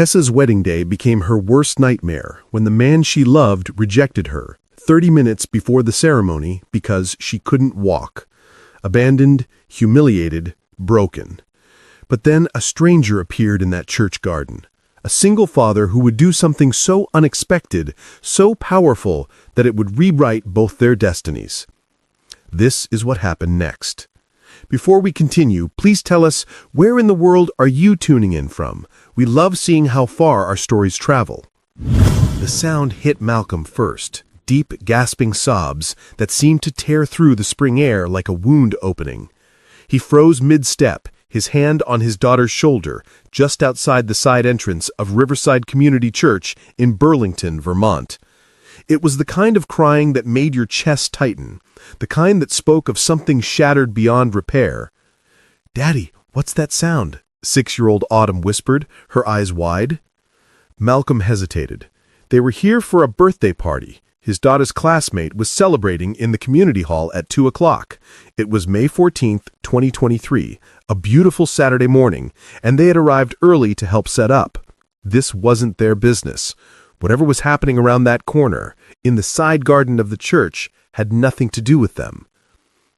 Tessa's wedding day became her worst nightmare when the man she loved rejected her 30 minutes before the ceremony because she couldn't walk. Abandoned, humiliated, broken. But then a stranger appeared in that church garden. A single father who would do something so unexpected, so powerful, that it would rewrite both their destinies. This is what happened next. Before we continue, please tell us, where in the world are you tuning in from? We love seeing how far our stories travel. The sound hit Malcolm first, deep, gasping sobs that seemed to tear through the spring air like a wound opening. He froze mid-step, his hand on his daughter's shoulder, just outside the side entrance of Riverside Community Church in Burlington, Vermont. It was the kind of crying that made your chest tighten, the kind that spoke of something shattered beyond repair. "Daddy, what's that sound?" 6-year-old Autumn whispered, her eyes wide. Malcolm hesitated. They were here for a birthday party. His daughter's classmate was celebrating in the community hall at 2 o'clock. It was May 14th, 2023, a beautiful Saturday morning, and they had arrived early to help set up. This wasn't their business. Whatever was happening around that corner, in the side garden of the church, had nothing to do with them.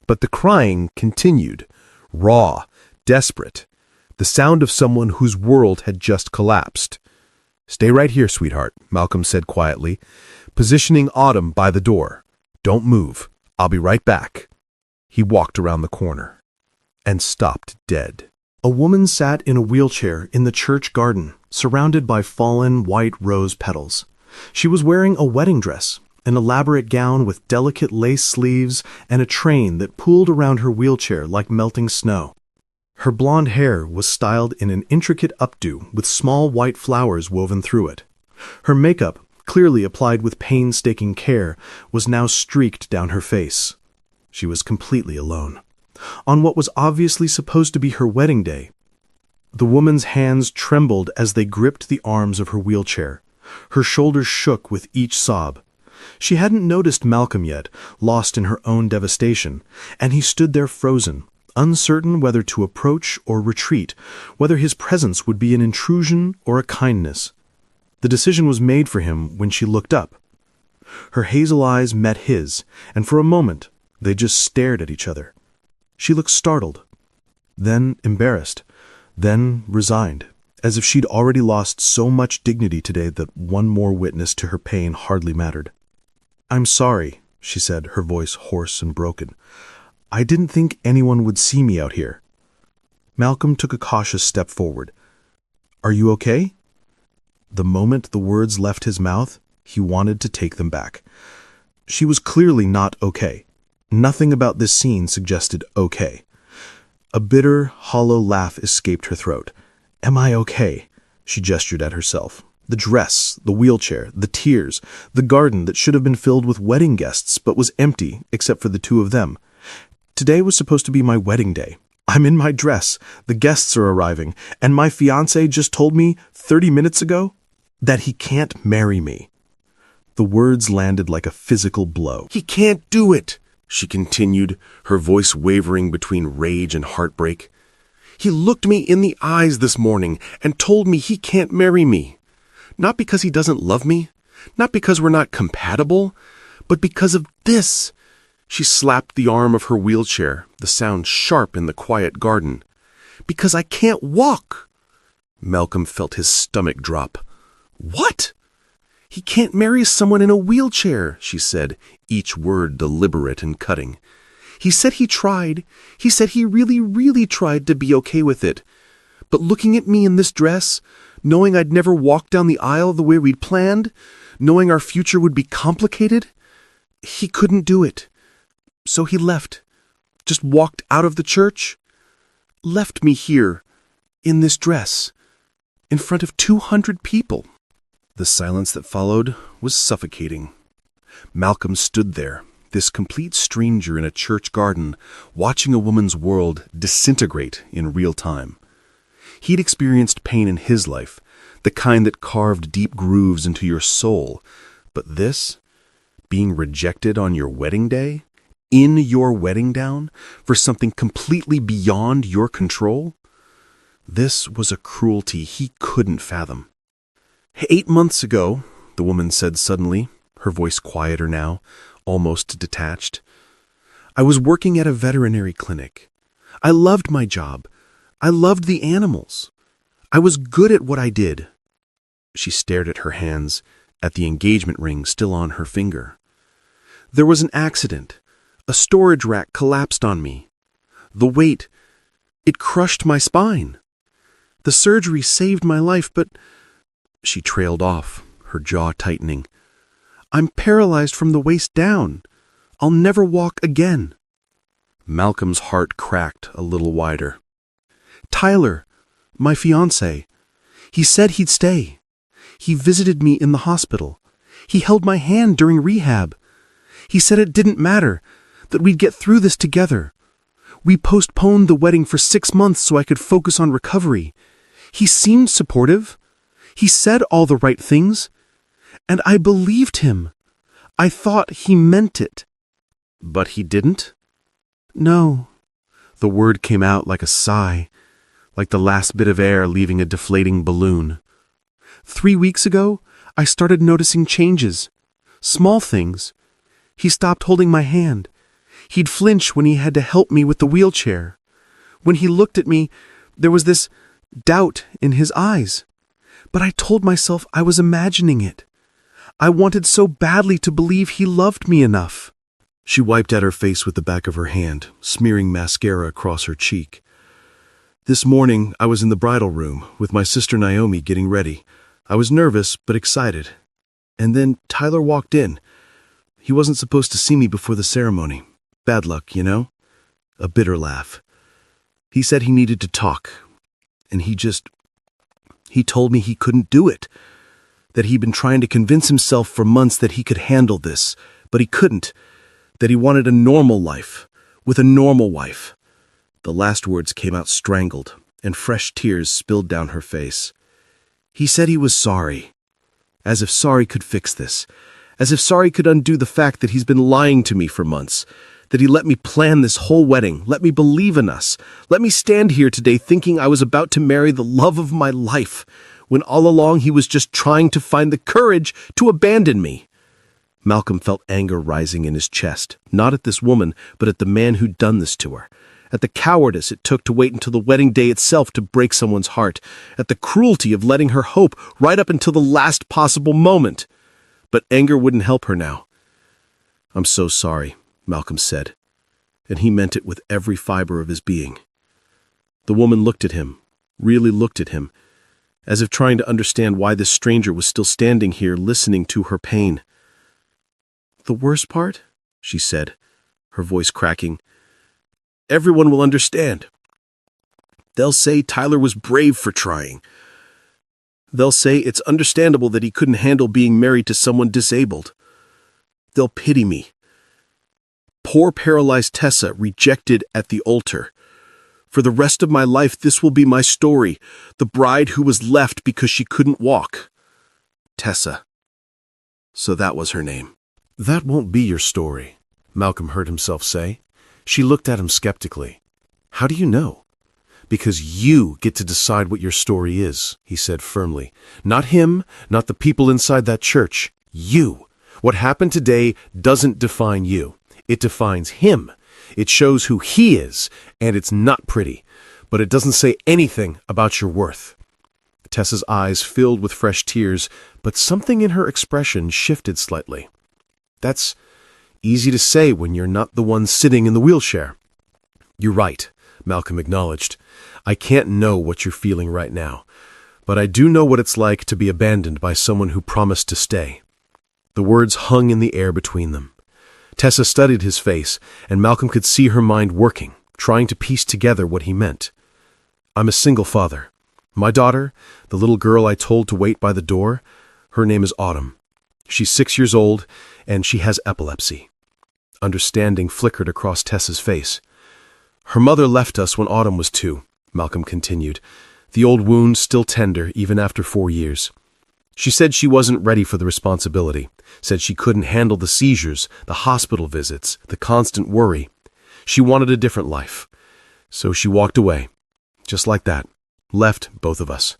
But the crying continued, raw, desperate, the sound of someone whose world had just collapsed. "Stay right here, sweetheart," Malcolm said quietly, positioning Autumn by the door. "Don't move. I'll be right back." He walked around the corner and stopped dead. A woman sat in a wheelchair in the church garden, surrounded by fallen white rose petals. She was wearing a wedding dress, an elaborate gown with delicate lace sleeves and a train that pooled around her wheelchair like melting snow. Her blonde hair was styled in an intricate updo with small white flowers woven through it. Her makeup, clearly applied with painstaking care, was now streaked down her face. She was completely alone. On what was obviously supposed to be her wedding day, the woman's hands trembled as they gripped the arms of her wheelchair. Her shoulders shook with each sob. She hadn't noticed Malcolm yet, lost in her own devastation, and he stood there frozen, uncertain whether to approach or retreat, whether his presence would be an intrusion or a kindness. The decision was made for him when she looked up. Her hazel eyes met his, and for a moment they just stared at each other. She looked startled, then embarrassed, then resigned, as if she'd already lost so much dignity today that one more witness to her pain hardly mattered. "I'm sorry," she said, her voice hoarse and broken. "I didn't think anyone would see me out here." Malcolm took a cautious step forward. "Are you okay?" The moment the words left his mouth, he wanted to take them back. She was clearly not okay. Nothing about this scene suggested okay. A bitter, hollow laugh escaped her throat. "Am I okay?" She gestured at herself. The dress, the wheelchair, the tears, the garden that should have been filled with wedding guests but was empty except for the two of them. Today was supposed to be my wedding day. I'm in my dress, the guests are arriving, and my fiancé just told me 30 minutes ago that he can't marry me. The words landed like a physical blow. "He can't do it," she continued, her voice wavering between rage and heartbreak. "He looked me in the eyes this morning and told me he can't marry me. Not because he doesn't love me, not because we're not compatible, but because of this." She slapped the arm of her wheelchair, the sound sharp in the quiet garden. "Because I can't walk." Malcolm felt his stomach drop. "What?" "He can't marry someone in a wheelchair," she said, each word deliberate and cutting. "He said he tried. He said he really, really tried to be okay with it. But looking at me in this dress, knowing I'd never walk down the aisle the way we'd planned, knowing our future would be complicated, he couldn't do it. So he left, just walked out of the church, left me here, in this dress, in front of 200 people. The silence that followed was suffocating. Malcolm stood there, this complete stranger in a church garden, watching a woman's world disintegrate in real time. He'd experienced pain in his life, the kind that carved deep grooves into your soul. But this, being rejected on your wedding day, in your wedding gown, for something completely beyond your control, this was a cruelty he couldn't fathom. 8 months ago, the woman said suddenly, her voice quieter now, almost detached. I was working at a veterinary clinic. I loved my job. I loved the animals. I was good at what I did. She stared at her hands, at the engagement ring still on her finger. There was an accident. A storage rack collapsed on me. The weight, it crushed my spine. The surgery saved my life, but... She trailed off, her jaw tightening. I'm paralyzed from the waist down. I'll never walk again. Malcolm's heart cracked a little wider. Tyler, my fiancé, he said he'd stay. He visited me in the hospital. He held my hand during rehab. He said it didn't matter, that we'd get through this together. We postponed the wedding for 6 months so I could focus on recovery. He seemed supportive. He said all the right things. And I believed him. I thought he meant it. But he didn't? No. The word came out like a sigh, like the last bit of air leaving a deflating balloon. 3 weeks ago, I started noticing changes. Small things. He stopped holding my hand. He'd flinch when he had to help me with the wheelchair. When he looked at me, there was this doubt in his eyes. But I told myself I was imagining it. I wanted so badly to believe he loved me enough. She wiped at her face with the back of her hand, smearing mascara across her cheek. This morning, I was in the bridal room with my sister Naomi getting ready. I was nervous, but excited. And then Tyler walked in. He wasn't supposed to see me before the ceremony. Bad luck, you know? A bitter laugh. He said he needed to talk. And he told me he couldn't do it. That he'd been trying to convince himself for months that he could handle this, but he couldn't. That he wanted a normal life, with a normal wife. The last words came out strangled, and fresh tears spilled down her face. He said he was sorry. As if sorry could fix this. As if sorry could undo the fact that he's been lying to me for months. That he let me plan this whole wedding, let me believe in us. Let me stand here today thinking I was about to marry the love of my life, when all along he was just trying to find the courage to abandon me. Malcolm felt anger rising in his chest, not at this woman, but at the man who'd done this to her. At the cowardice it took to wait until the wedding day itself to break someone's heart. At the cruelty of letting her hope right up until the last possible moment. But anger wouldn't help her now. I'm so sorry, Malcolm said, and he meant it with every fiber of his being. The woman looked at him, really looked at him, as if trying to understand why this stranger was still standing here listening to her pain. The worst part, she said, her voice cracking, everyone will understand. They'll say Tyler was brave for trying. They'll say it's understandable that he couldn't handle being married to someone disabled. They'll pity me. Poor paralyzed Tessa rejected at the altar. For the rest of my life, this will be my story, the bride who was left because she couldn't walk. Tessa. So that was her name. That won't be your story, Malcolm heard himself say. She looked at him skeptically. How do you know? Because you get to decide what your story is, he said firmly. Not him, not the people inside that church. You. What happened today doesn't define you. It defines him. It shows who he is, and it's not pretty. But it doesn't say anything about your worth. Tessa's eyes filled with fresh tears, but something in her expression shifted slightly. That's easy to say when you're not the one sitting in the wheelchair. You're right, Malcolm acknowledged. I can't know what you're feeling right now, but I do know what it's like to be abandoned by someone who promised to stay. The words hung in the air between them. Tessa studied his face, and Malcolm could see her mind working, trying to piece together what he meant. I'm a single father. My daughter, the little girl I told to wait by the door, her name is Autumn. She's 6 years old, and she has epilepsy. Understanding flickered across Tessa's face. Her mother left us when Autumn was 2, Malcolm continued, the old wound still tender even after 4 years. She said she wasn't ready for the responsibility, said she couldn't handle the seizures, the hospital visits, the constant worry. She wanted a different life. So she walked away, just like that, left both of us.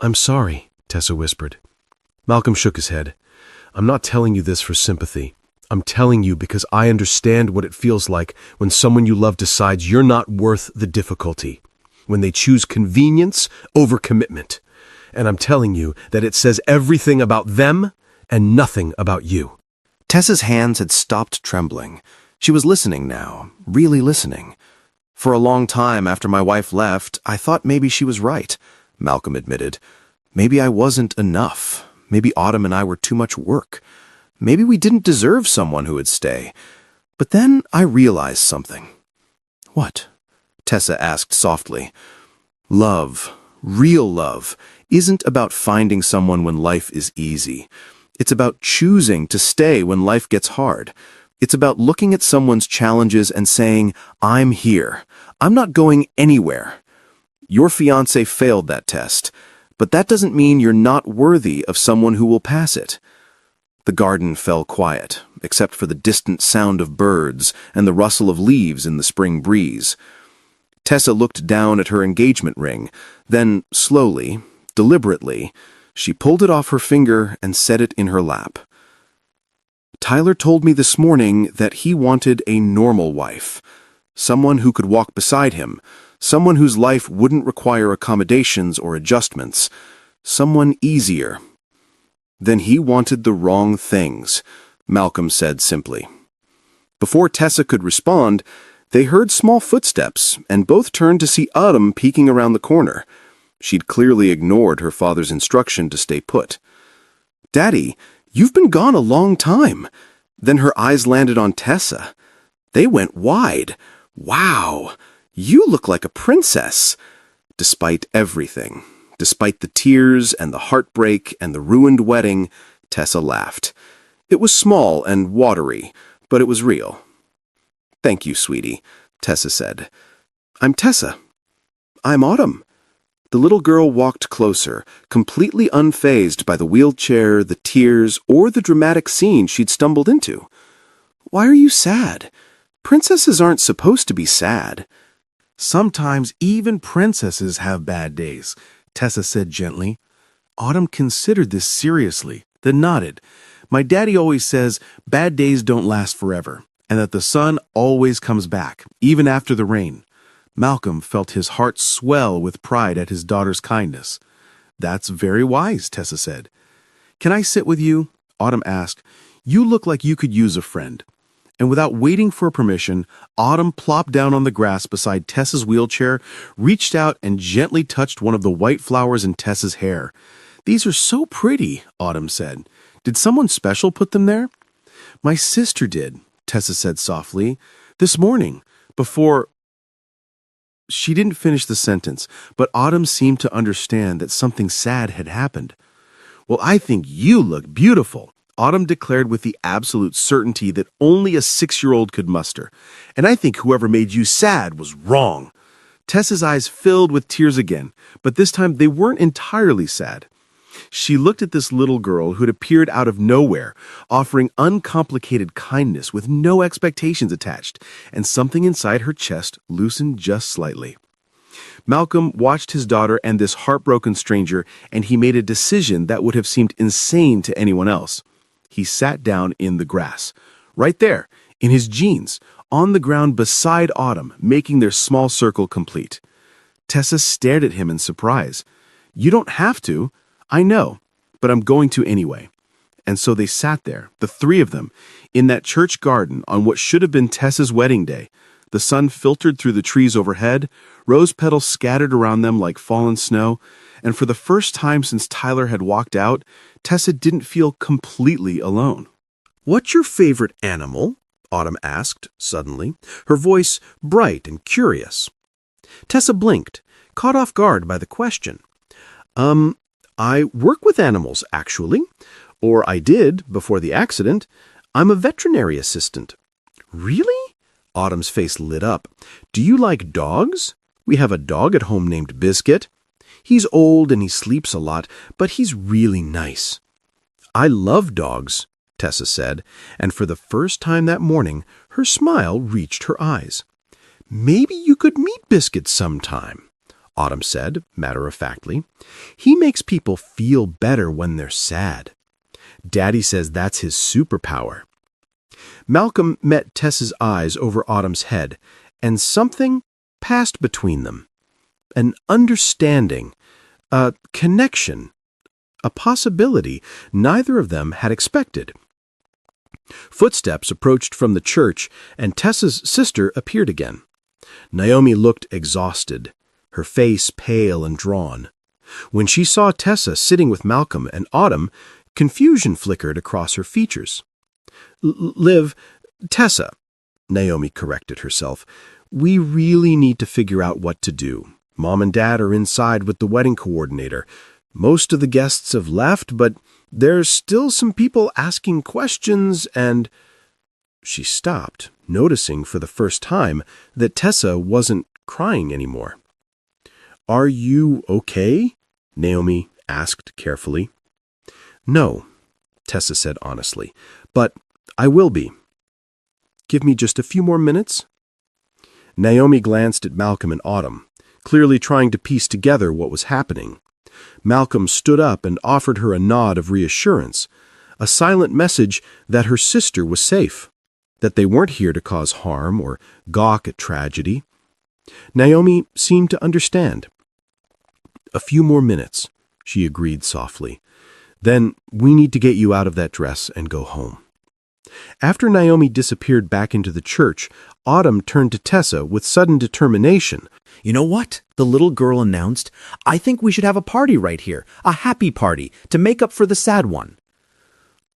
I'm sorry, Tessa whispered. Malcolm shook his head. I'm not telling you this for sympathy. I'm telling you because I understand what it feels like when someone you love decides you're not worth the difficulty, when they choose convenience over commitment. And I'm telling you that it says everything about them and nothing about you. Tessa's hands had stopped trembling. She was listening now, really listening. For a long time after my wife left, I thought maybe she was right, Malcolm admitted. Maybe I wasn't enough. Maybe Autumn and I were too much work. Maybe we didn't deserve someone who would stay. But then I realized something. What? Tessa asked softly. Love, real love, isn't about finding someone when life is easy. It's about choosing to stay when life gets hard. It's about looking at someone's challenges and saying, I'm here. I'm not going anywhere. Your fiancé failed that test, but that doesn't mean you're not worthy of someone who will pass it. The garden fell quiet, except for the distant sound of birds and the rustle of leaves in the spring breeze. Tessa looked down at her engagement ring, then slowly, deliberately, she pulled it off her finger and set it in her lap. Tyler told me this morning that he wanted a normal wife, someone who could walk beside him, someone whose life wouldn't require accommodations or adjustments, someone easier. Then he wanted the wrong things, Malcolm said simply. Before Tessa could respond, they heard small footsteps and both turned to see Autumn peeking around the corner. She'd clearly ignored her father's instruction to stay put. Daddy, you've been gone a long time. Then her eyes landed on Tessa. They went wide. Wow, you look like a princess. Despite everything, despite the tears and the heartbreak and the ruined wedding, Tessa laughed. It was small and watery, but it was real. Thank you, sweetie, Tessa said. I'm Tessa. I'm Autumn. The little girl walked closer, completely unfazed by the wheelchair, the tears, or the dramatic scene she'd stumbled into. Why are you sad? Princesses aren't supposed to be sad. Sometimes even princesses have bad days, Tessa said gently. Autumn considered this seriously, then nodded. My daddy always says bad days don't last forever, and that the sun always comes back, even after the rain. Malcolm felt his heart swell with pride at his daughter's kindness. That's very wise, Tessa said. Can I sit with you? Autumn asked. You look like you could use a friend. And without waiting for permission, Autumn plopped down on the grass beside Tessa's wheelchair, reached out and gently touched one of the white flowers in Tessa's hair. These are so pretty, Autumn said. Did someone special put them there? My sister did, Tessa said softly. This morning, before... She didn't finish the sentence, but Autumn seemed to understand that something sad had happened. Well, I think you look beautiful, Autumn declared with the absolute certainty that only a 6-year-old could muster. And I think whoever made you sad was wrong. Tessa's eyes filled with tears again, but this time they weren't entirely sad. She looked at this little girl who had appeared out of nowhere, offering uncomplicated kindness with no expectations attached, and something inside her chest loosened just slightly. Malcolm watched his daughter and this heartbroken stranger, and he made a decision that would have seemed insane to anyone else. He sat down in the grass, right there, in his jeans, on the ground beside Autumn, making their small circle complete. Tessa stared at him in surprise. You don't have to. I know, but I'm going to anyway. And so they sat there, the three of them, in that church garden on what should have been Tessa's wedding day. The sun filtered through the trees overhead, rose petals scattered around them like fallen snow, and for the first time since Tyler had walked out, Tessa didn't feel completely alone. What's your favorite animal? Autumn asked, suddenly, her voice bright and curious. Tessa blinked, caught off guard by the question. I work with animals, actually. Or I did, before the accident. I'm a veterinary assistant. Really? Autumn's face lit up. Do you like dogs? We have a dog at home named Biscuit. He's old and he sleeps a lot, but he's really nice. I love dogs, Tessa said, and for the first time that morning, her smile reached her eyes. Maybe you could meet Biscuit sometime. Autumn said, matter-of-factly. He makes people feel better when they're sad. Daddy says that's his superpower. Malcolm met Tessa's eyes over Autumn's head, and something passed between them. An understanding, a connection, a possibility neither of them had expected. Footsteps approached from the church, and Tessa's sister appeared again. Naomi looked exhausted, her face pale and drawn. When she saw Tessa sitting with Malcolm and Autumn, confusion flickered across her features. Tessa, Naomi corrected herself. We really need to figure out what to do. Mom and Dad are inside with the wedding coordinator. Most of the guests have left, but there's still some people asking questions and... She stopped, noticing for the first time that Tessa wasn't crying anymore. Are you okay? Naomi asked carefully. No, Tessa said honestly, but I will be. Give me just a few more minutes. Naomi glanced at Malcolm and Autumn, clearly trying to piece together what was happening. Malcolm stood up and offered her a nod of reassurance, a silent message that her sister was safe, that they weren't here to cause harm or gawk at tragedy. Naomi seemed to understand. A few more minutes, she agreed softly. Then we need to get you out of that dress and go home. After Naomi disappeared back into the church, Autumn turned to Tessa with sudden determination. You know what? The little girl announced, I think we should have a party right here, a happy party, to make up for the sad one.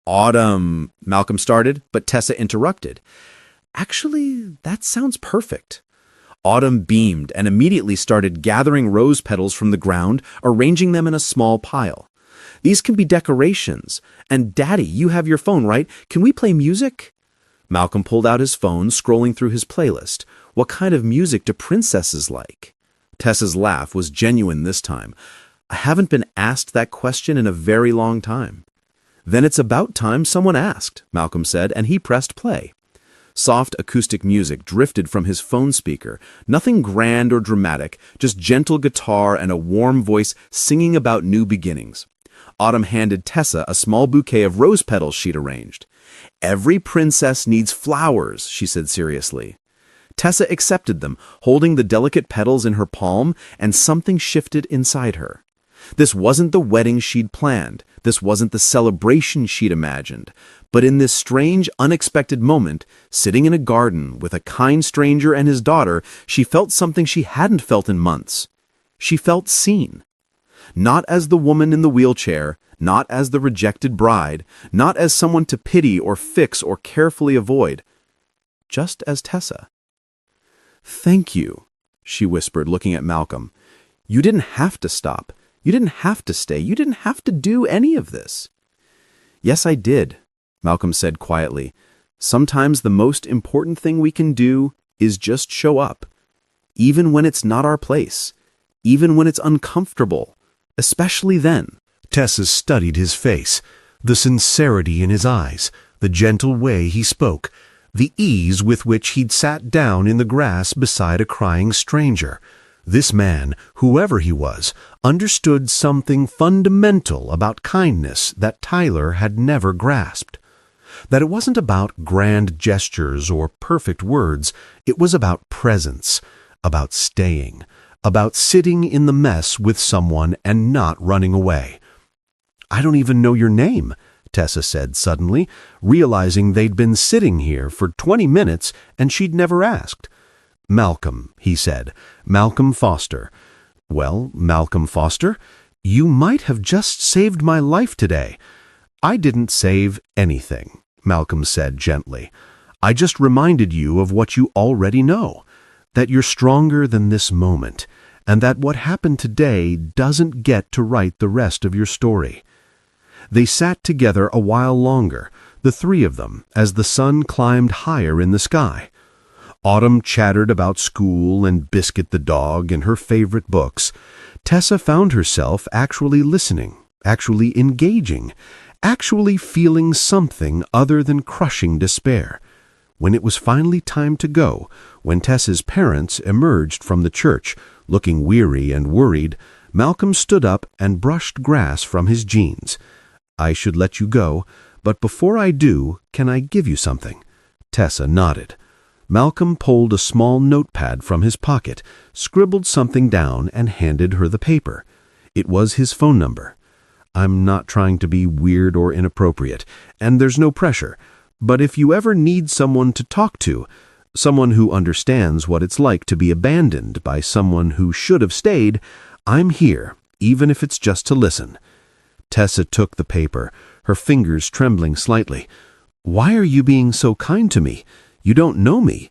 Autumn, Malcolm started, but Tessa interrupted. Actually, that sounds perfect. Autumn beamed and immediately started gathering rose petals from the ground, arranging them in a small pile. These can be decorations. And Daddy, you have your phone, right? Can we play music? Malcolm pulled out his phone, scrolling through his playlist. What kind of music do princesses like? Tessa's laugh was genuine this time. I haven't been asked that question in a very long time. Then it's about time someone asked, Malcolm said, and he pressed play. Soft acoustic music drifted from his phone speaker, nothing grand or dramatic, just gentle guitar and a warm voice singing about new beginnings. Autumn handed Tessa a small bouquet of rose petals she'd arranged. Every princess needs flowers, she said seriously. Tessa accepted them, holding the delicate petals in her palm, and something shifted inside her. This wasn't the wedding she'd planned. This wasn't the celebration she'd imagined. But in this strange, unexpected moment, sitting in a garden with a kind stranger and his daughter, she felt something she hadn't felt in months. She felt seen. Not as the woman in the wheelchair, not as the rejected bride, not as someone to pity or fix or carefully avoid, just as Tessa. Thank you, she whispered, looking at Malcolm. You didn't have to stop. You didn't have to stay. You didn't have to do any of this. Yes, I did, Malcolm said quietly. Sometimes the most important thing we can do is just show up, even when it's not our place, even when it's uncomfortable. Especially then. Tessa studied his face, the sincerity in his eyes, the gentle way he spoke, the ease with which he'd sat down in the grass beside a crying stranger. This man, whoever he was, understood something fundamental about kindness that Tyler had never grasped. That it wasn't about grand gestures or perfect words, it was about presence, about staying, about sitting in the mess with someone and not running away. I don't even know your name, Tessa said suddenly, realizing they'd been sitting here for 20 minutes and she'd never asked. Malcolm, he said. Malcolm Foster. Well, Malcolm Foster, you might have just saved my life today. I didn't save anything, Malcolm said gently. I just reminded you of what you already know, that you're stronger than this moment, and that what happened today doesn't get to write the rest of your story. They sat together a while longer, the three of them, as the sun climbed higher in the sky. Autumn chattered about school and Biscuit the dog and her favorite books. Tessa found herself actually listening, actually engaging, actually feeling something other than crushing despair. When it was finally time to go, when Tessa's parents emerged from the church, looking weary and worried, Malcolm stood up and brushed grass from his jeans. "I should let you go, but before I do, can I give you something?" Tessa nodded. Malcolm pulled a small notepad from his pocket, scribbled something down, and handed her the paper. It was his phone number. "I'm not trying to be weird or inappropriate, and there's no pressure, but if you ever need someone to talk to, someone who understands what it's like to be abandoned by someone who should have stayed, I'm here, even if it's just to listen." Tessa took the paper, her fingers trembling slightly. "Why are you being so kind to me? You don't know me."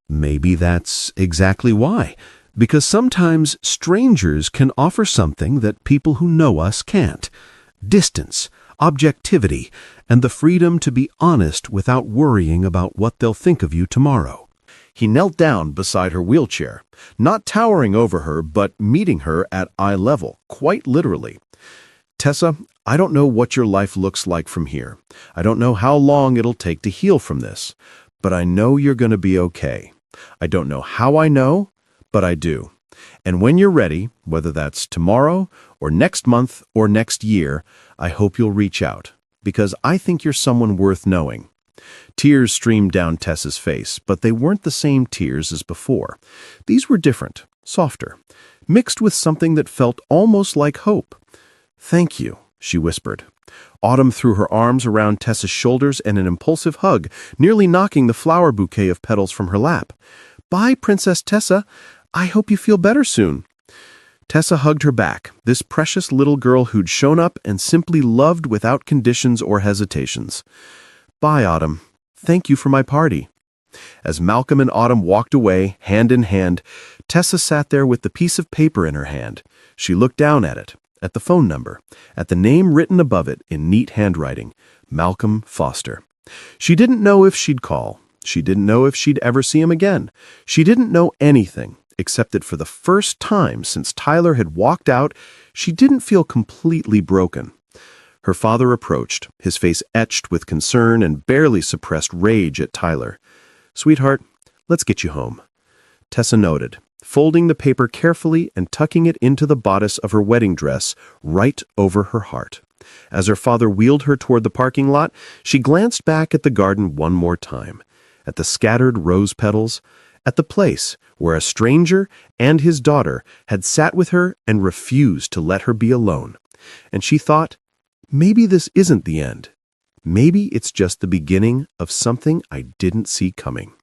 "Maybe that's exactly why. Because sometimes strangers can offer something that people who know us can't. Distance, objectivity, and the freedom to be honest without worrying about what they'll think of you tomorrow." He knelt down beside her wheelchair, not towering over her, but meeting her at eye level, quite literally. "Tessa, I don't know what your life looks like from here. I don't know how long it'll take to heal from this, but I know you're going to be okay. I don't know how I know, but I do. And when you're ready, whether that's tomorrow or next month or next year, I hope you'll reach out, because I think you're someone worth knowing." Tears streamed down Tessa's face, but they weren't the same tears as before. These were different, softer, mixed with something that felt almost like hope. "Thank you," she whispered. Autumn threw her arms around Tessa's shoulders in an impulsive hug, nearly knocking the flower bouquet of petals from her lap. "Bye, Princess Tessa. I hope you feel better soon." Tessa hugged her back, this precious little girl who'd shown up and simply loved without conditions or hesitations. "Bye, Autumn. Thank you for my party." As Malcolm and Autumn walked away, hand in hand, Tessa sat there with the piece of paper in her hand. She looked down at it, at the phone number, at the name written above it in neat handwriting, Malcolm Foster. She didn't know if she'd call. She didn't know if she'd ever see him again. She didn't know anything, except that for the first time since Tyler had walked out, she didn't feel completely broken. Her father approached, his face etched with concern and barely suppressed rage at Tyler. "Sweetheart, let's get you home." Tessa noted, folding the paper carefully and tucking it into the bodice of her wedding dress right over her heart. As her father wheeled her toward the parking lot, she glanced back at the garden one more time, at the scattered rose petals, at the place where a stranger and his daughter had sat with her and refused to let her be alone. And she thought, maybe this isn't the end. Maybe it's just the beginning of something I didn't see coming.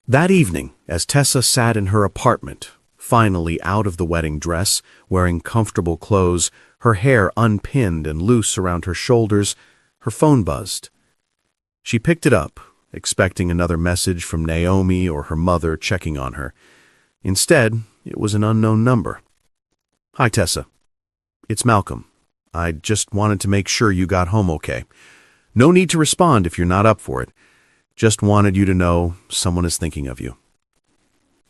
That evening, as Tessa sat in her apartment, finally out of the wedding dress, wearing comfortable clothes, her hair unpinned and loose around her shoulders, her phone buzzed. She picked it up, expecting another message from Naomi or her mother checking on her. Instead, it was an unknown number. "Hi, Tessa. It's Malcolm. I just wanted to make sure you got home okay. No need to respond if you're not up for it. Just wanted you to know someone is thinking of you."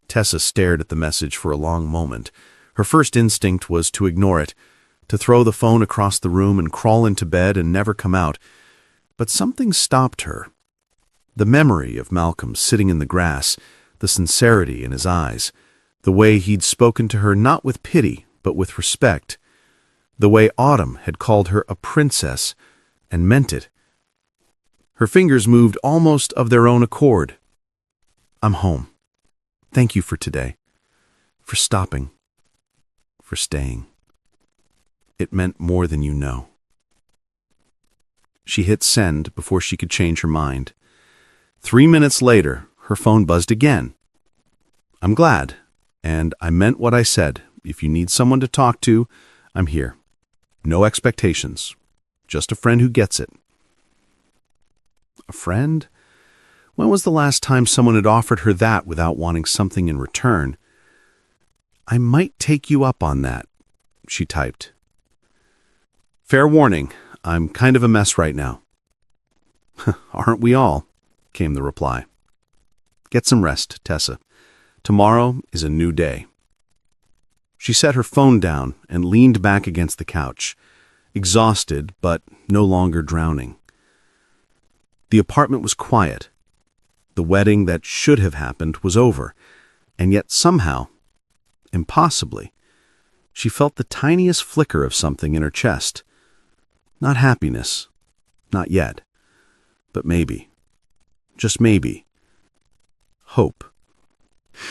Tessa stared at the message for a long moment. Her first instinct was to ignore it, to throw the phone across the room and crawl into bed and never come out. But something stopped her. The memory of Malcolm sitting in the grass, the sincerity in his eyes, the way he'd spoken to her not with pity but with respect, the way Autumn had called her a princess and meant it. Her fingers moved almost of their own accord. "I'm home. Thank you for today, for stopping, for staying. It meant more than you know." She hit send before she could change her mind. 3 minutes later, her phone buzzed again. "I'm glad, and I meant what I said. If you need someone to talk to, I'm here. No expectations. Just a friend who gets it." A friend? When was the last time someone had offered her that without wanting something in return? "I might take you up on that," she typed. "Fair warning, I'm kind of a mess right now." "Aren't we all?" came the reply. "Get some rest, Tessa. Tomorrow is a new day." She set her phone down and leaned back against the couch, exhausted but no longer drowning. The apartment was quiet. The the wedding that should have happened was over, and yet somehow, impossibly, she felt the tiniest flicker of something in her chest. Not happiness, not yet, but maybe, just maybe, hope.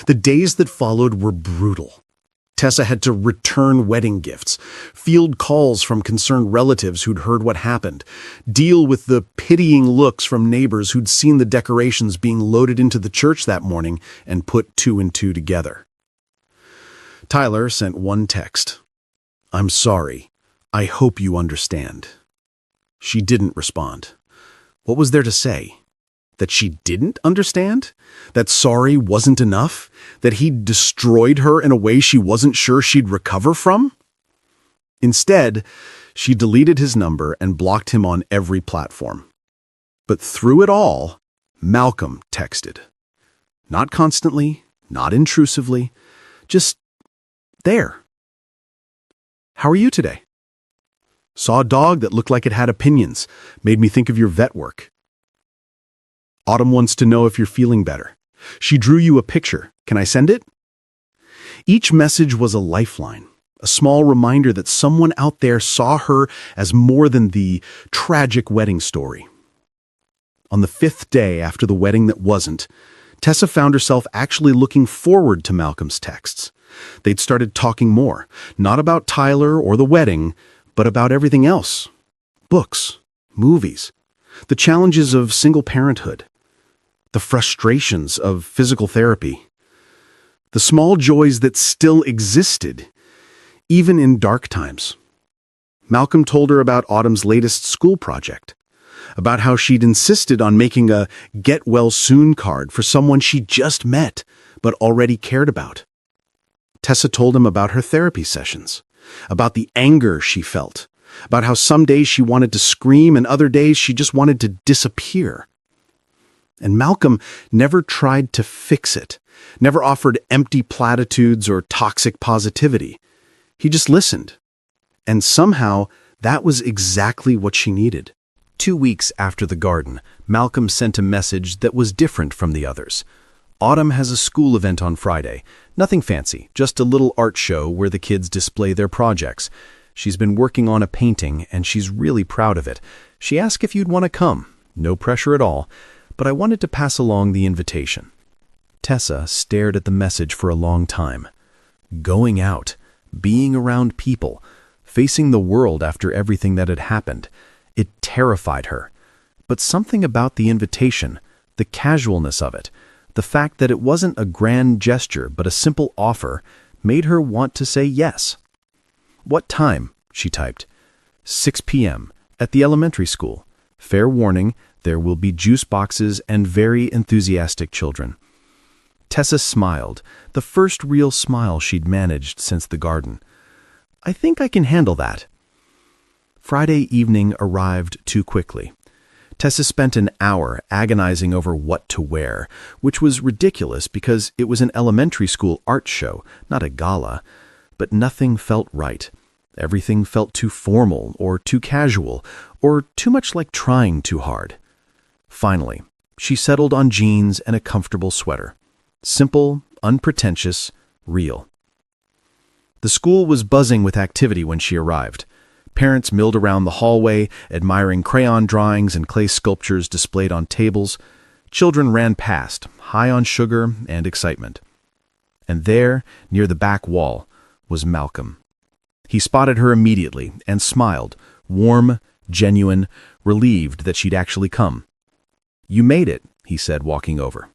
The days that followed were brutal. Tessa had to return wedding gifts, field calls from concerned relatives who'd heard what happened, deal with the pitying looks from neighbors who'd seen the decorations being loaded into the church that morning and put two and two together. Tyler sent one text. "I'm sorry. I hope you understand." She didn't respond. What was there to say? That she didn't understand? That sorry wasn't enough? That he'd destroyed her in a way she wasn't sure she'd recover from? Instead, she deleted his number and blocked him on every platform. But through it all, Malcolm texted. Not constantly, not intrusively, just there. "How are you today? Saw a dog that looked like it had opinions. Made me think of your vet work. Autumn wants to know if you're feeling better. She drew you a picture. Can I send it?" Each message was a lifeline, a small reminder that someone out there saw her as more than the tragic wedding story. On the 5th day after the wedding that wasn't, Tessa found herself actually looking forward to Malcolm's texts. They'd started talking more, not about Tyler or the wedding, but about everything else. Books, movies, the challenges of single parenthood, the frustrations of physical therapy, the small joys that still existed, even in dark times. Malcolm told her about Autumn's latest school project, about how she'd insisted on making a get-well-soon card for someone she just met but already cared about. Tessa told him about her therapy sessions, about the anger she felt, about how some days she wanted to scream and other days she just wanted to disappear. And Malcolm never tried to fix it, never offered empty platitudes or toxic positivity. He just listened. And somehow, that was exactly what she needed. 2 weeks after the garden, Malcolm sent a message that was different from the others. Autumn has a school event on Friday. Nothing fancy, just a little art show where the kids display their projects. She's been working on a painting, and she's really proud of it. She asked if you'd want to come. No pressure at all, but I wanted to pass along the invitation. Tessa stared at the message for a long time. Going out, being around people, facing the world after everything that had happened. It terrified her. But something about the invitation, the casualness of it, the fact that it wasn't a grand gesture but a simple offer, made her want to say yes. "What time?" she typed. 6 p.m. at the elementary school. Fair warning, there will be juice boxes and very enthusiastic children. Tessa smiled, the first real smile she'd managed since the garden. "I think I can handle that." Friday evening arrived too quickly. Tessa spent an hour agonizing over what to wear, which was ridiculous because it was an elementary school art show, not a gala. But nothing felt right. Everything felt too formal or too casual or too much like trying too hard. Finally, she settled on jeans and a comfortable sweater. Simple, unpretentious, real. The school was buzzing with activity when she arrived. Parents milled around the hallway, admiring crayon drawings and clay sculptures displayed on tables. Children ran past, high on sugar and excitement. And there, near the back wall, was Malcolm. He spotted her immediately and smiled, warm, genuine, relieved that she'd actually come. "You made it," he said, walking over.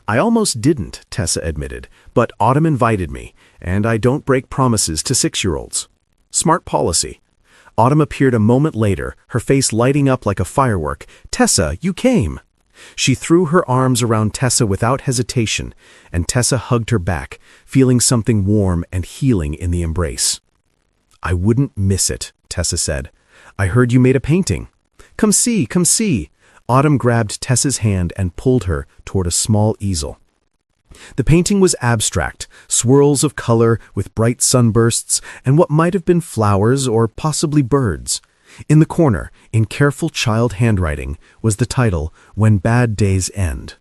"I almost didn't," Tessa admitted, "but Autumn invited me, and I don't break promises to 6-year-olds. Smart policy." Autumn appeared a moment later, her face lighting up like a firework. "Tessa, you came!" She threw her arms around Tessa without hesitation, and Tessa hugged her back, feeling something warm and healing in the embrace. "I wouldn't miss it," Tessa said. "I heard you made a painting." Come see, come see." Autumn grabbed Tessa's hand and pulled her toward a small easel. The painting was abstract, swirls of color with bright sunbursts and what might have been flowers or possibly birds. In the corner, in careful child handwriting, was the title, "When Bad Days End."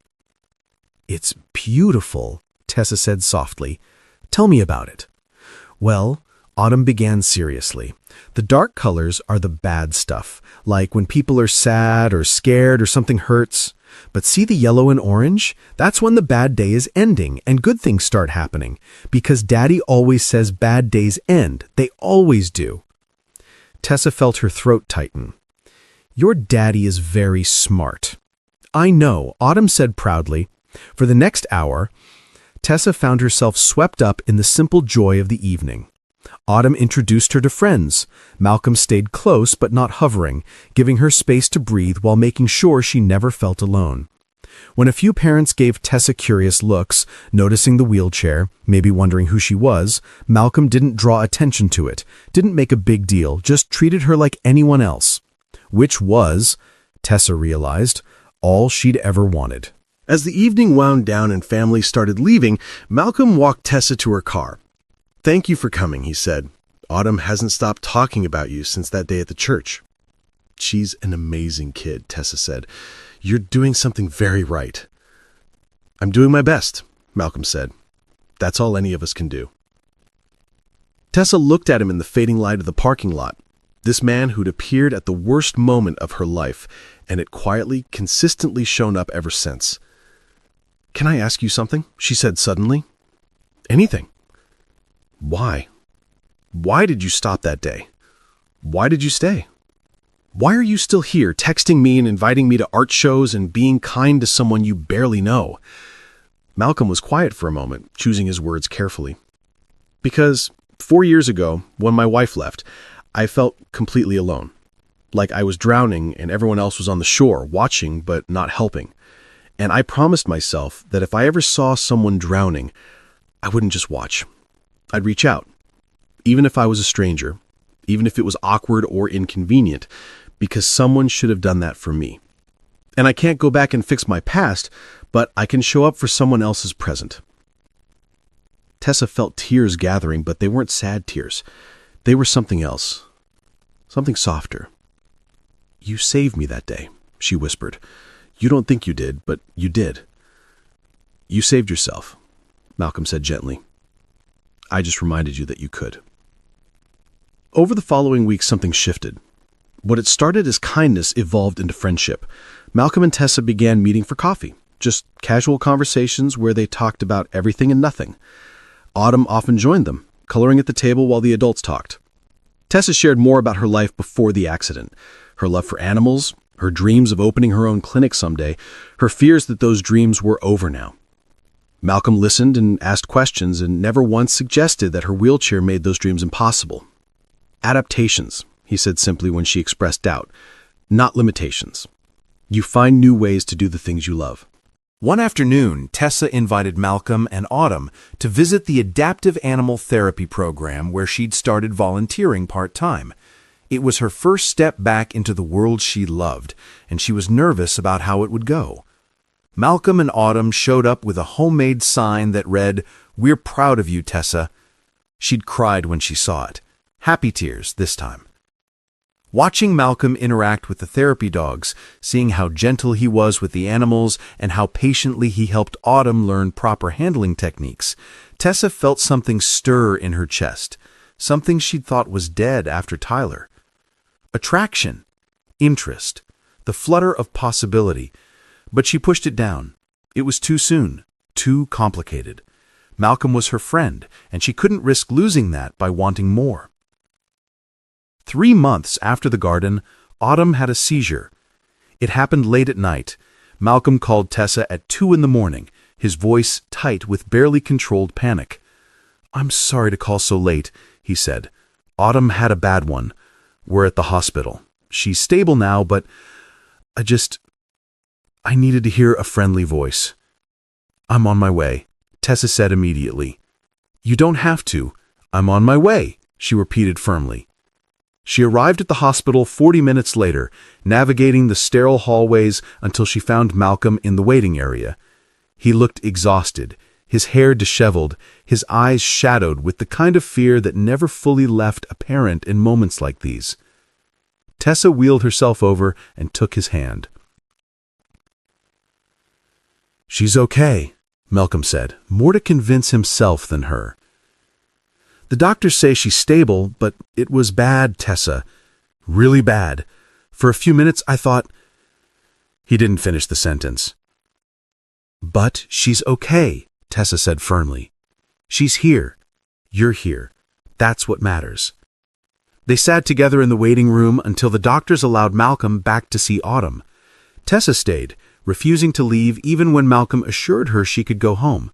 "It's beautiful," Tessa said softly. "Tell me about it." "Well," Autumn began seriously, "the dark colors are the bad stuff, like when people are sad or scared or something hurts. But see the yellow and orange? That's when the bad day is ending and good things start happening, because Daddy always says bad days end. They always do." Tessa felt her throat tighten. "Your daddy is very smart." "I know," Autumn said proudly. For the next hour, Tessa found herself swept up in the simple joy of the evening. Autumn introduced her to friends. Malcolm stayed close but not hovering, giving her space to breathe while making sure she never felt alone. When a few parents gave Tessa curious looks, noticing the wheelchair, maybe wondering who she was, Malcolm didn't draw attention to it, didn't make a big deal, just treated her like anyone else. Which was, Tessa realized, all she'd ever wanted. As the evening wound down and families started leaving, Malcolm walked Tessa to her car. "Thank you for coming," he said. "Autumn hasn't stopped talking about you since that day at the church." "She's an amazing kid," Tessa said. "You're doing something very right." "I'm doing my best," Malcolm said. "That's all any of us can do." Tessa looked at him in the fading light of the parking lot. This man who'd appeared at the worst moment of her life, and had quietly, consistently shown up ever since. "Can I ask you something?" she said suddenly. "Anything." "Why? Why did you stop that day? Why did you stay? Why are you still here, texting me and inviting me to art shows and being kind to someone you barely know?" Malcolm was quiet for a moment, choosing his words carefully. "Because 4 years ago, when my wife left, I felt completely alone. Like I was drowning and everyone else was on the shore, watching but not helping. And I promised myself that if I ever saw someone drowning, I wouldn't just watch. I'd reach out, even if I was a stranger, even if it was awkward or inconvenient, because someone should have done that for me. And I can't go back and fix my past, but I can show up for someone else's present." Tessa felt tears gathering, but they weren't sad tears. They were something else, something softer. "You saved me that day," she whispered. "You don't think you did, but you did." "You saved yourself," Malcolm said gently. "I just reminded you that you could." Over the following weeks, something shifted. What had started as kindness evolved into friendship. Malcolm and Tessa began meeting for coffee, just casual conversations where they talked about everything and nothing. Autumn often joined them, coloring at the table while the adults talked. Tessa shared more about her life before the accident, her love for animals, her dreams of opening her own clinic someday, her fears that those dreams were over now. Malcolm listened and asked questions and never once suggested that her wheelchair made those dreams impossible. "Adaptations," he said simply when she expressed doubt, "not limitations. You find new ways to do the things you love." One afternoon, Tessa invited Malcolm and Autumn to visit the adaptive animal therapy program where she'd started volunteering part-time. It was her first step back into the world she loved, and she was nervous about how it would go. Malcolm and Autumn showed up with a homemade sign that read, "We're proud of you, Tessa." She'd cried when she saw it. Happy tears this time. Watching Malcolm interact with the therapy dogs, seeing how gentle he was with the animals and how patiently he helped Autumn learn proper handling techniques, Tessa felt something stir in her chest, something she'd thought was dead after Tyler. Attraction, interest, the flutter of possibility, but she pushed it down. It was too soon, too complicated. Malcolm was her friend, and she couldn't risk losing that by wanting more. 3 months after the garden, Autumn had a seizure. It happened late at night. Malcolm called Tessa at 2 a.m, his voice tight with barely controlled panic. "I'm sorry to call so late," he said. "Autumn had a bad one. We're at the hospital. She's stable now, but I needed to hear a friendly voice." "I'm on my way," Tessa said immediately. "You don't have to. I'm on my way," she repeated firmly. She arrived at the hospital 40 minutes later, navigating the sterile hallways until she found Malcolm in the waiting area. He looked exhausted, his hair disheveled, his eyes shadowed with the kind of fear that never fully left a parent in moments like these. Tessa wheeled herself over and took his hand. "She's okay," Malcolm said, more to convince himself than her. The doctors say she's stable, but it was bad, Tessa. Really bad. For a few minutes, I thought... He didn't finish the sentence. But she's okay, Tessa said firmly. She's here. You're here. That's what matters. They sat together in the waiting room until the doctors allowed Malcolm back to see Autumn. Tessa stayed, refusing to leave even when Malcolm assured her she could go home.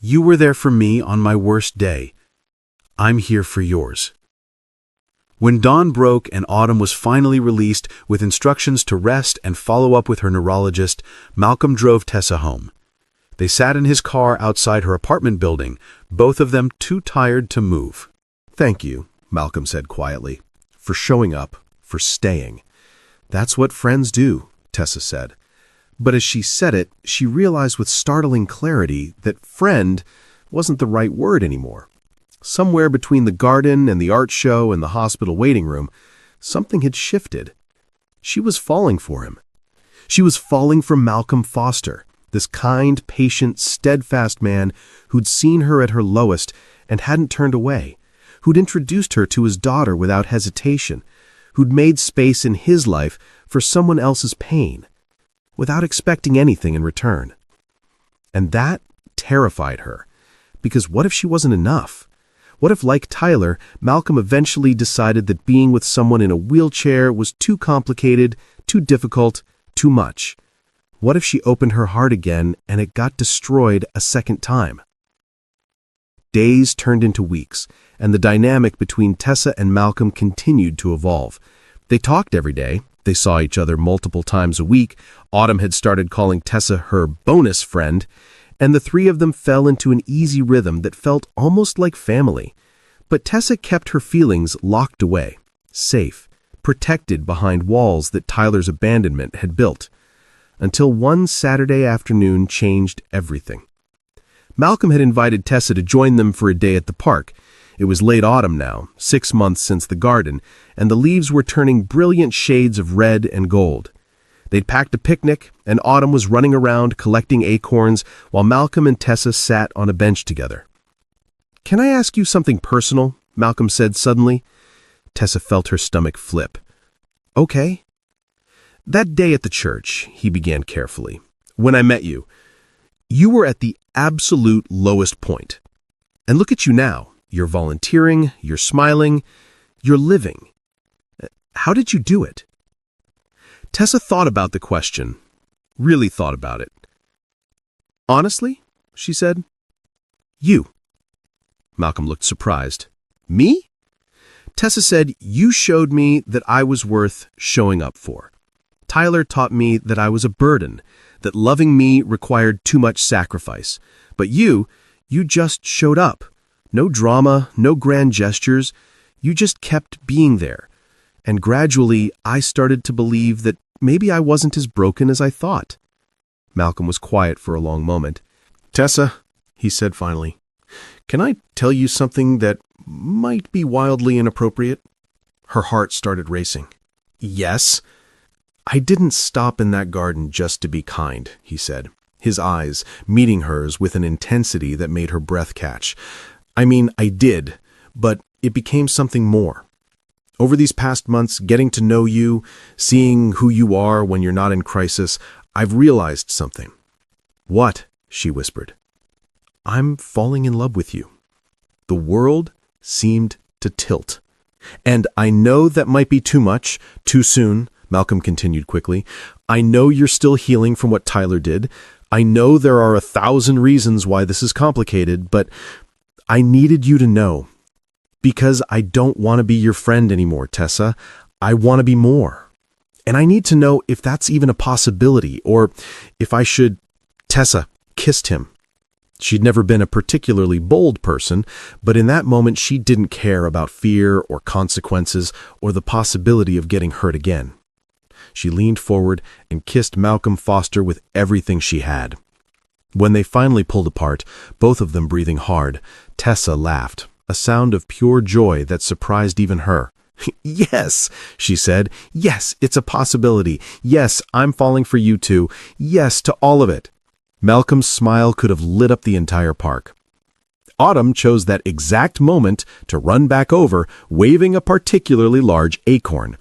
You were there for me on my worst day. I'm here for yours. When dawn broke and Autumn was finally released with instructions to rest and follow up with her neurologist, Malcolm drove Tessa home. They sat in his car outside her apartment building, both of them too tired to move. Thank you, Malcolm said quietly, for showing up, for staying. That's what friends do, Tessa said. But as she said it, she realized with startling clarity that friend wasn't the right word anymore. Somewhere between the garden and the art show and the hospital waiting room, something had shifted. She was falling for him. She was falling for Malcolm Foster, this kind, patient, steadfast man who'd seen her at her lowest and hadn't turned away, who'd introduced her to his daughter without hesitation, who'd made space in his life for someone else's pain, without expecting anything in return. And that terrified her, because what if she wasn't enough? What if, like Tyler, Malcolm eventually decided that being with someone in a wheelchair was too complicated, too difficult, too much? What if she opened her heart again and it got destroyed a second time? Days turned into weeks, and the dynamic between Tessa and Malcolm continued to evolve. They talked every day. They saw each other multiple times a week. Autumn had started calling Tessa her bonus friend, and the three of them fell into an easy rhythm that felt almost like family. But Tessa kept her feelings locked away, safe, protected behind walls that Tyler's abandonment had built, until one Saturday afternoon changed everything. Malcolm had invited Tessa to join them for a day at the park. It was late autumn now, 6 months since the garden, and the leaves were turning brilliant shades of red and gold. They'd packed a picnic, and Autumn was running around collecting acorns while Malcolm and Tessa sat on a bench together. "Can I ask you something personal?" Malcolm said suddenly. Tessa felt her stomach flip. "Okay." "That day at the church," he began carefully, "when I met you, you were at the absolute lowest point. And look at you now. You're volunteering, you're smiling, you're living. How did you do it?" Tessa thought about the question, really thought about it. "Honestly," she said, "you." Malcolm looked surprised. "Me?" Tessa said, "You showed me that I was worth showing up for. Tyler taught me that I was a burden, that loving me required too much sacrifice. But you just showed up. No drama, no grand gestures. You just kept being there. And gradually, I started to believe that maybe I wasn't as broken as I thought." Malcolm was quiet for a long moment. "Tessa," he said finally, "can I tell you something that might be wildly inappropriate?" Her heart started racing. "Yes." "I didn't stop in that garden just to be kind," he said, his eyes meeting hers with an intensity that made her breath catch. "I mean, I did, but it became something more. Over these past months, getting to know you, seeing who you are when you're not in crisis, I've realized something." "What?" she whispered. "I'm falling in love with you." The world seemed to tilt. "And I know that might be too much, too soon," Malcolm continued quickly. "I know you're still healing from what Tyler did. I know there are 1,000 reasons why this is complicated, but I needed you to know. Because I don't want to be your friend anymore, Tessa. I want to be more. And I need to know if that's even a possibility, or if I should..." Tessa kissed him. She'd never been a particularly bold person, but in that moment she didn't care about fear or consequences or the possibility of getting hurt again. She leaned forward and kissed Malcolm Foster with everything she had. When they finally pulled apart, both of them breathing hard, Tessa laughed, a sound of pure joy that surprised even her. "Yes," she said. "Yes, it's a possibility. Yes, I'm falling for you too. Yes to all of it." Malcolm's smile could have lit up the entire park. Autumn chose that exact moment to run back over, waving a particularly large acorn.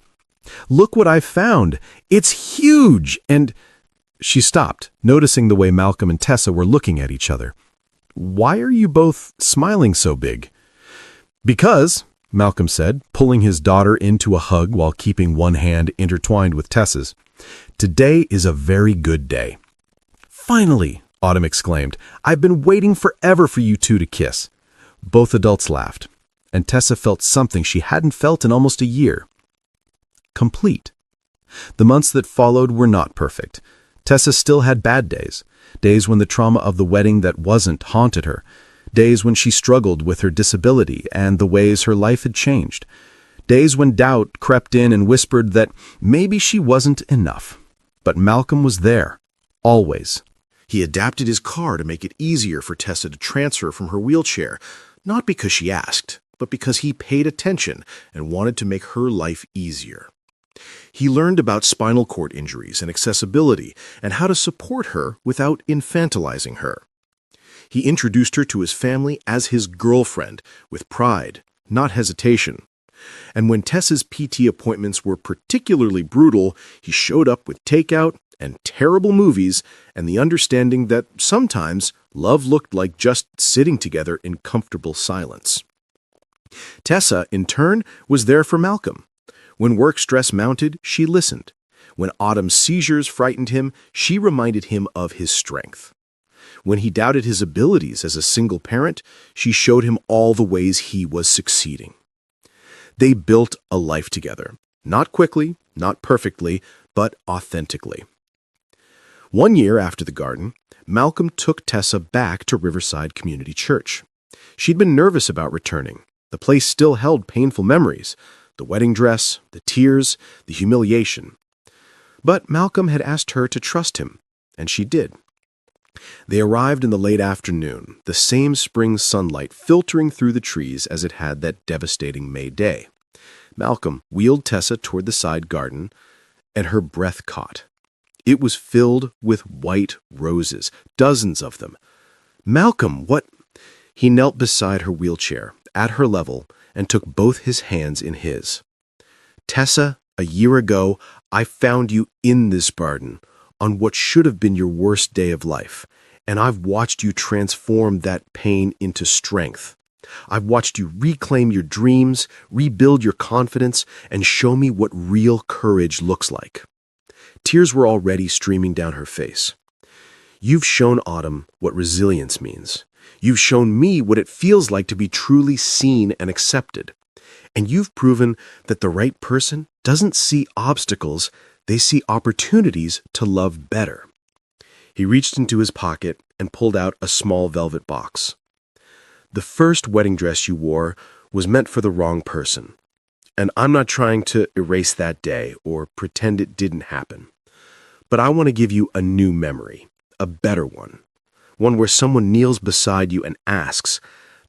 "Look what I found! It's huge!" And she stopped, noticing the way Malcolm and Tessa were looking at each other. "Why are you both smiling so big?" "Because," Malcolm said, pulling his daughter into a hug while keeping one hand intertwined with Tessa's, "today is a very good day." "Finally!" Autumn exclaimed. "I've been waiting forever for you two to kiss." Both adults laughed, and Tessa felt something she hadn't felt in almost a year. Complete. The months that followed were not perfect. Tessa still had bad days, days when the trauma of the wedding that wasn't haunted her, days when she struggled with her disability and the ways her life had changed, days when doubt crept in and whispered that maybe she wasn't enough. But Malcolm was there, always. He adapted his car to make it easier for Tessa to transfer from her wheelchair, not because she asked, but because he paid attention and wanted to make her life easier. He learned about spinal cord injuries and accessibility and how to support her without infantilizing her. He introduced her to his family as his girlfriend, with pride, not hesitation. And when Tessa's PT appointments were particularly brutal, he showed up with takeout and terrible movies and the understanding that sometimes love looked like just sitting together in comfortable silence. Tessa, in turn, was there for Malcolm. When work stress mounted, she listened. When Autumn's seizures frightened him, she reminded him of his strength. When he doubted his abilities as a single parent, she showed him all the ways he was succeeding. They built a life together, not quickly, not perfectly, but authentically. One year after the garden, Malcolm took Tessa back to Riverside Community Church. She'd been nervous about returning. The place still held painful memories, the wedding dress, the tears, the humiliation. But Malcolm had asked her to trust him, and she did. They arrived in the late afternoon, the same spring sunlight filtering through the trees as it had that devastating May day. Malcolm wheeled Tessa toward the side garden, and her breath caught. It was filled with white roses, dozens of them. "Malcolm, what?" He knelt beside her wheelchair, at her level, and took both his hands in his. "Tessa, a year ago, I found you in this garden, on what should have been your worst day of life, and I've watched you transform that pain into strength. I've watched you reclaim your dreams, rebuild your confidence, and show me what real courage looks like." Tears were already streaming down her face. "You've shown Autumn what resilience means. You've shown me what it feels like to be truly seen and accepted. And you've proven that the right person doesn't see obstacles, they see opportunities to love better." He reached into his pocket and pulled out a small velvet box. "The first wedding dress you wore was meant for the wrong person. And I'm not trying to erase that day or pretend it didn't happen. But I want to give you a new memory, a better one. One where someone kneels beside you and asks,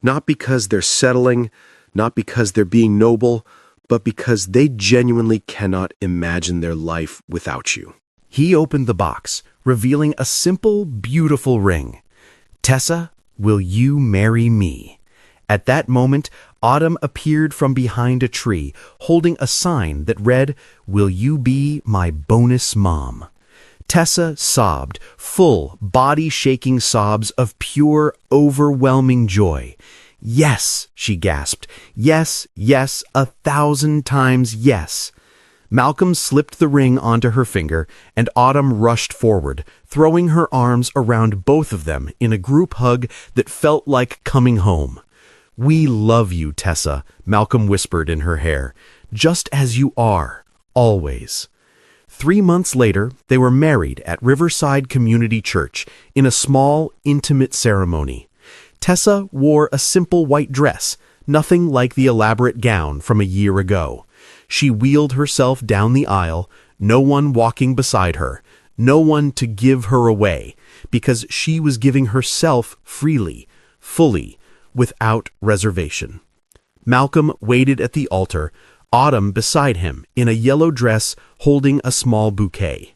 not because they're settling, not because they're being noble, but because they genuinely cannot imagine their life without you." He opened the box, revealing a simple, beautiful ring. "Tessa, will you marry me?" At that moment, Autumn appeared from behind a tree, holding a sign that read, "Will you be my bonus mom?" Tessa sobbed, full, body-shaking sobs of pure, overwhelming joy. "Yes," she gasped. "Yes, yes, 1,000 times yes." Malcolm slipped the ring onto her finger, and Autumn rushed forward, throwing her arms around both of them in a group hug that felt like coming home. "We love you, Tessa," Malcolm whispered in her hair, "just as you are, always." 3 months later, they were married at Riverside Community Church in a small, intimate ceremony. Tessa wore a simple white dress, nothing like the elaborate gown from a year ago. She wheeled herself down the aisle, no one walking beside her, no one to give her away, because she was giving herself freely, fully, without reservation. Malcolm waited at the altar, Autumn beside him in a yellow dress holding a small bouquet.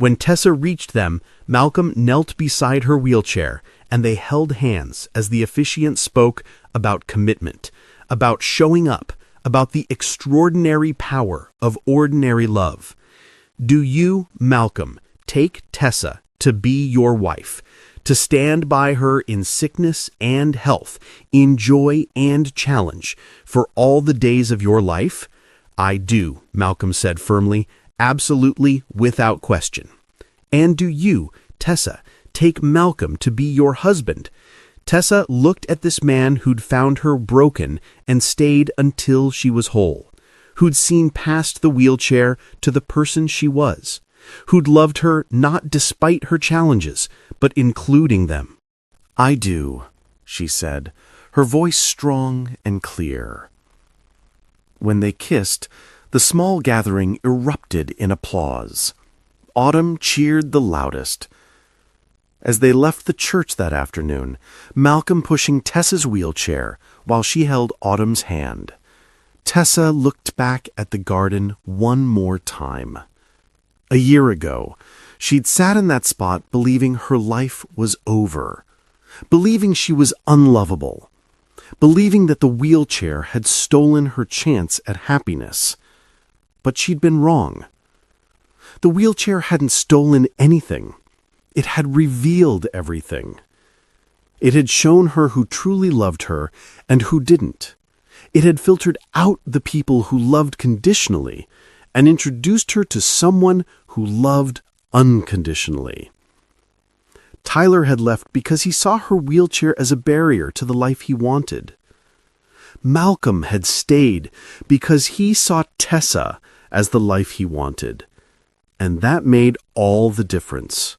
When Tessa reached them, Malcolm knelt beside her wheelchair, and they held hands as the officiant spoke about commitment, about showing up, about the extraordinary power of ordinary love. Do you, Malcolm, take Tessa to be your wife, to stand by her in sickness and health, in joy and challenge, for all the days of your life? I do, Malcolm said firmly, absolutely, without question. And do you, Tessa, take Malcolm to be your husband? Tessa looked at this man who'd found her broken and stayed until she was whole, who'd seen past the wheelchair to the person she was, who'd loved her not despite her challenges, but including them. I do, she said, her voice strong and clear. When they kissed, the small gathering erupted in applause. Autumn cheered the loudest. As they left the church that afternoon, Malcolm pushing Tessa's wheelchair while she held Autumn's hand, Tessa looked back at the garden one more time. A year ago, she'd sat in that spot believing her life was over, believing she was unlovable, believing that the wheelchair had stolen her chance at happiness. But she'd been wrong. The wheelchair hadn't stolen anything. It had revealed everything. It had shown her who truly loved her and who didn't. It had filtered out the people who loved conditionally and introduced her to someone who loved unconditionally. Tyler had left because he saw her wheelchair as a barrier to the life he wanted. Malcolm had stayed because he saw Tessa as the life he wanted, and that made all the difference.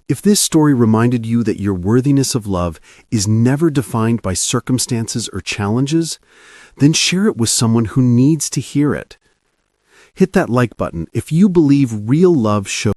If this story reminded you that your worthiness of love is never defined by circumstances or challenges, then share it with someone who needs to hear it. Hit that like button if you believe real love shows